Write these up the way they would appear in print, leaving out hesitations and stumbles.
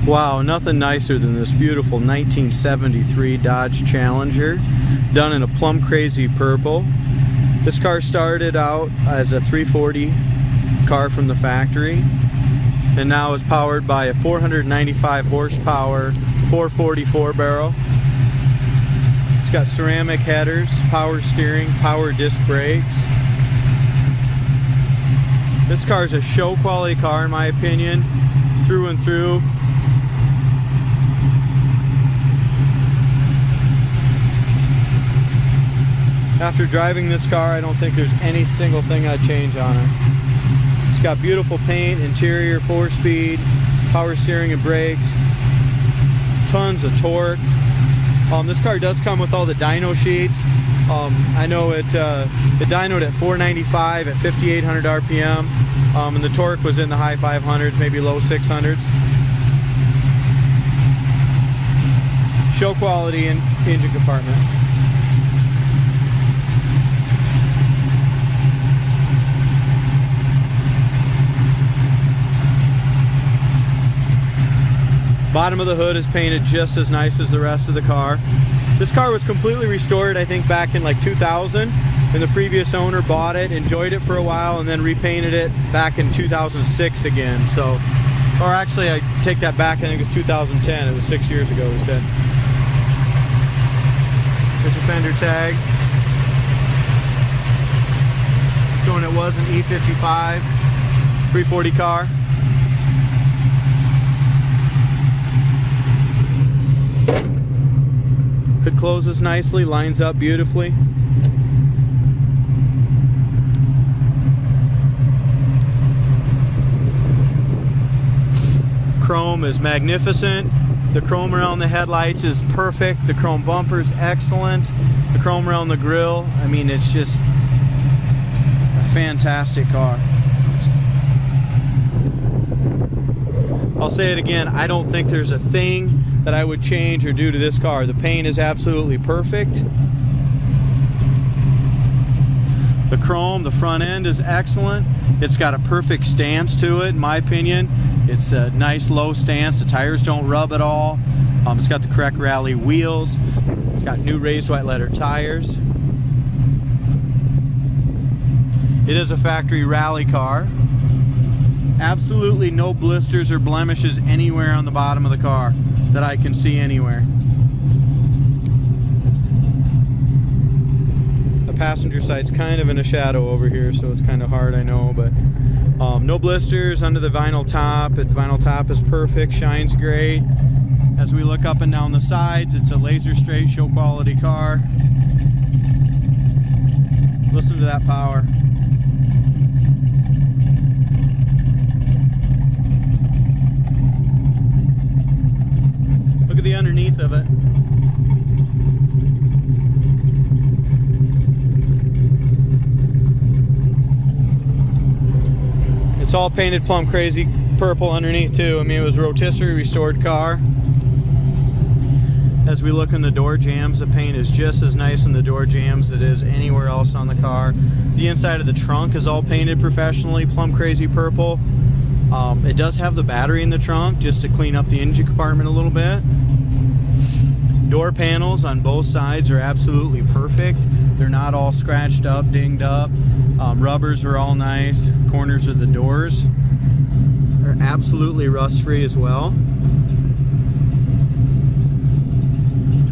Wow, nothing nicer than this beautiful 1973 Dodge Challenger, done in a plum crazy purple. This car started out as a 340 car from the factory, and now is powered by a 495 horsepower 444 barrel. It's got ceramic headers, power steering, power disc brakes. This car is a show quality car in my opinion, through and through. After driving this car, I don't think there's any single thing I'd change on it. It's got beautiful paint, interior, 4-speed, power steering and brakes, tons of torque. This car does come with all the dyno sheets. I know it dynoed at 495 at 5,800 RPM, and the torque was in the high 500s, maybe low 600s. Show quality in engine compartment. Bottom of the hood is painted just as nice as the rest of the car. This car was completely restored, I think, back in like 2000, and the previous owner bought it, enjoyed it for a while, and then repainted it back in 2006 again. So, or actually, I take that back. I think it was 2010. It was 6 years ago, we said. There's a fender tag showing it was an E55 340 car. Hood closes nicely, lines up beautifully. Chrome is magnificent. The chrome around the headlights is perfect. The chrome bumper's excellent. The chrome around the grille, I mean, it's just a fantastic car. I'll say it again, I don't think there's a thing that I would change or do to this car. The paint is absolutely perfect. The chrome, the front end is excellent. It's got a perfect stance to it, in my opinion. It's a nice low stance. The tires don't rub at all. It's got the correct rally wheels. It's got new raised white letter tires. It is a factory rally car. Absolutely no blisters or blemishes anywhere on the bottom of the car that I can see anywhere. The passenger side's kind of in a shadow over here, so it's kind of hard, I know, but no blisters under the vinyl top. The vinyl top is perfect, shines great. As we look up and down the sides, it's a laser straight show quality car. Listen to that power. Look at the underneath of it. It's all painted plum crazy purple underneath too. I mean, it was a rotisserie restored car. As we look in the door jambs, the paint is just as nice in the door jambs as it is anywhere else on the car. The inside of the trunk is all painted professionally, plum crazy purple. It does have the battery in the trunk just to clean up the engine compartment a little bit. Door panels on both sides are absolutely perfect. They're not all scratched up, dinged up. Rubbers are all nice. Corners of the doors are absolutely rust-free as well.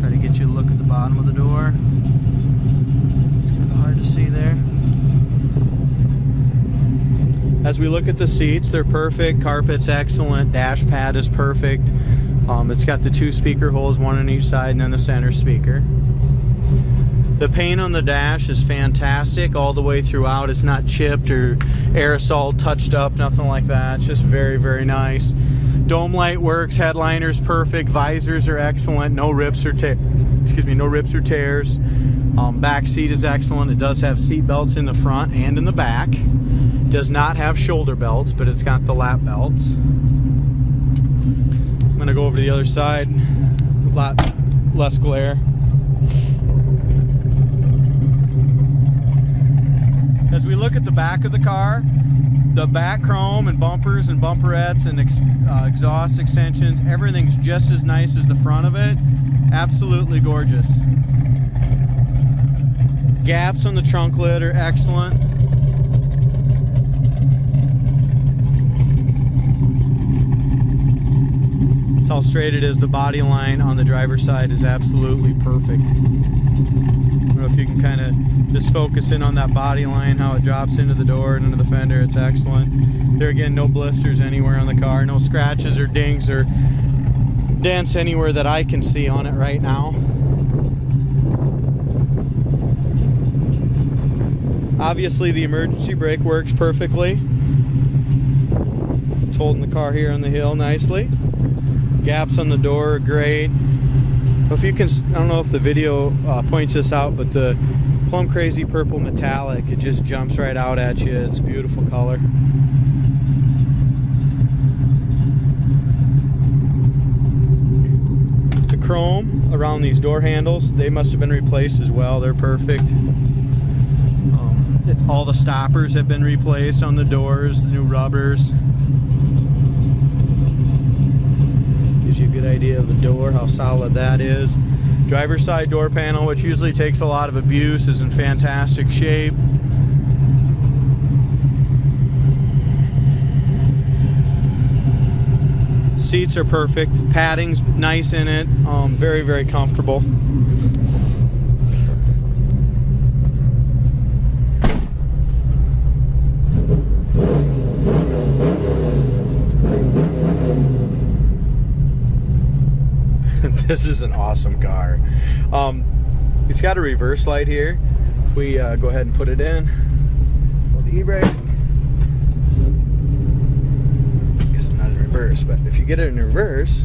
Try to get you a look at the bottom of the door. It's kind of hard to see there. As we look at the seats, they're perfect. Carpet's excellent. Dash pad is perfect. It's got the 2 speaker holes, one on each side, and then the center speaker. The paint on the dash is fantastic all the way throughout. It's not chipped or aerosol touched up, nothing like that. It's just very, very nice. Dome light works, headliner's perfect, visors are excellent, no rips or tears. Back seat is excellent. It does have seat belts in the front and in the back. Does not have shoulder belts, but it's got the lap belts. I'm gonna go over to the other side, a lot less glare. As we look at the back of the car, The back chrome and bumpers and bumperettes and exhaust extensions, everything's just as nice as the front of it. Absolutely gorgeous. Gaps on the trunk lid are excellent. That's how straight it is. The body line on the driver's side is absolutely perfect. I don't know if you can kind of just focus in on that body line, how it drops into the door and into the fender. It's excellent. There again, no blisters anywhere on the car, no scratches or dings or dents anywhere that I can see on it right now. Obviously the emergency brake works perfectly. It's holding the car here on the hill nicely. Gaps on the door are great. If you can, I don't know if the video points this out, but the plum crazy purple metallic, it just jumps right out at you. It's a beautiful color. The chrome around these door handles, they must have been replaced as well. They're perfect. All the stoppers have been replaced on the doors, the new rubbers. Gives you a good idea of the door, how solid that is. Driver's side door panel, which usually takes a lot of abuse, is in fantastic shape. Seats are perfect. Padding's nice in it. Very, very comfortable. This is an awesome car. It's got a reverse light here. If we go ahead and put it in, pull the e-brake. I guess I'm not in reverse, but if you get it in reverse,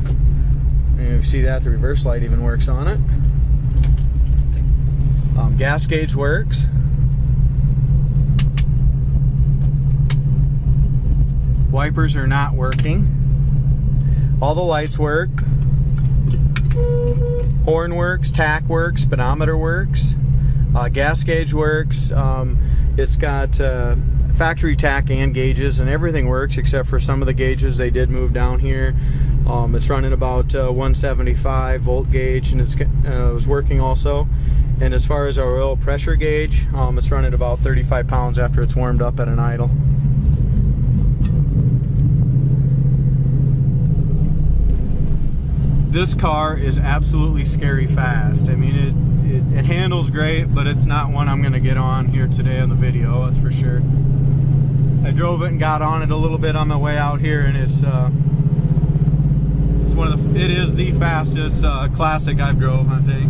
and you see that the reverse light even works on it. Gas gauge works. Wipers are not working. All the lights work. Horn works, tack works, speedometer works, gas gauge works. It's got factory tack and gauges, and everything works except for some of the gauges they did move down here. It's running about 175 volt gauge, and it was working also. And as far as our oil pressure gauge, it's running about 35 pounds after it's warmed up at an idle. This car is absolutely scary fast. I mean, it handles great, but it's not one I'm going to get on here today on the video, that's for sure. I drove it and got on it a little bit on my way out here, and it is the fastest classic I've drove, I think.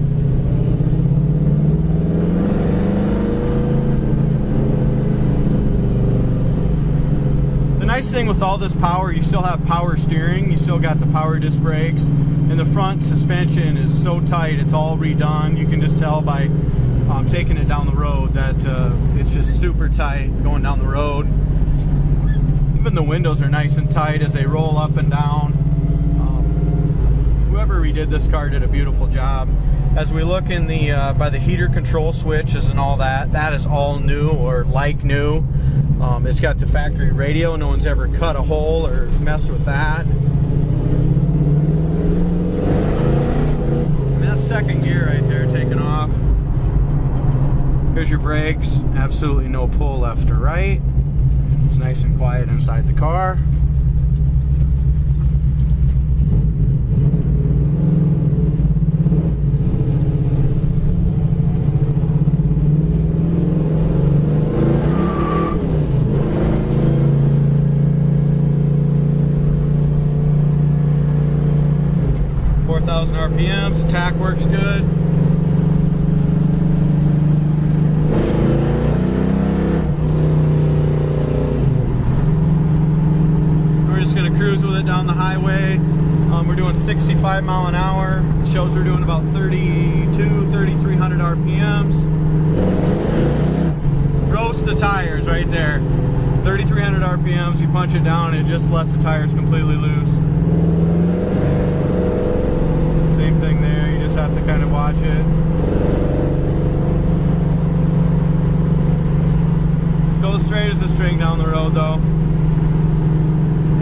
The nice thing with all this power, you still have power steering, you still got the power disc brakes, and the front suspension is so tight, it's all redone. You can just tell by taking it down the road that it's just super tight going down the road. Even the windows are nice and tight as they roll up and down. Whoever redid this car did a beautiful job. As we look in the by the heater control switches and all that, that is all new or like new. It's got the factory radio. No one's ever cut a hole or messed with that. And that's second gear right there taking off. Here's your brakes. Absolutely no pull left or right. It's nice and quiet inside the car. RPMs, tack works good. We're just going to cruise with it down the highway. We're doing 65 mile an hour. It shows we're doing about 3,300 RPMs. Roast the tires right there. 3,300 RPMs, you punch it down, it just lets the tires completely loose. Same thing there, you just have to kind of watch it. Goes straight as a string down the road though.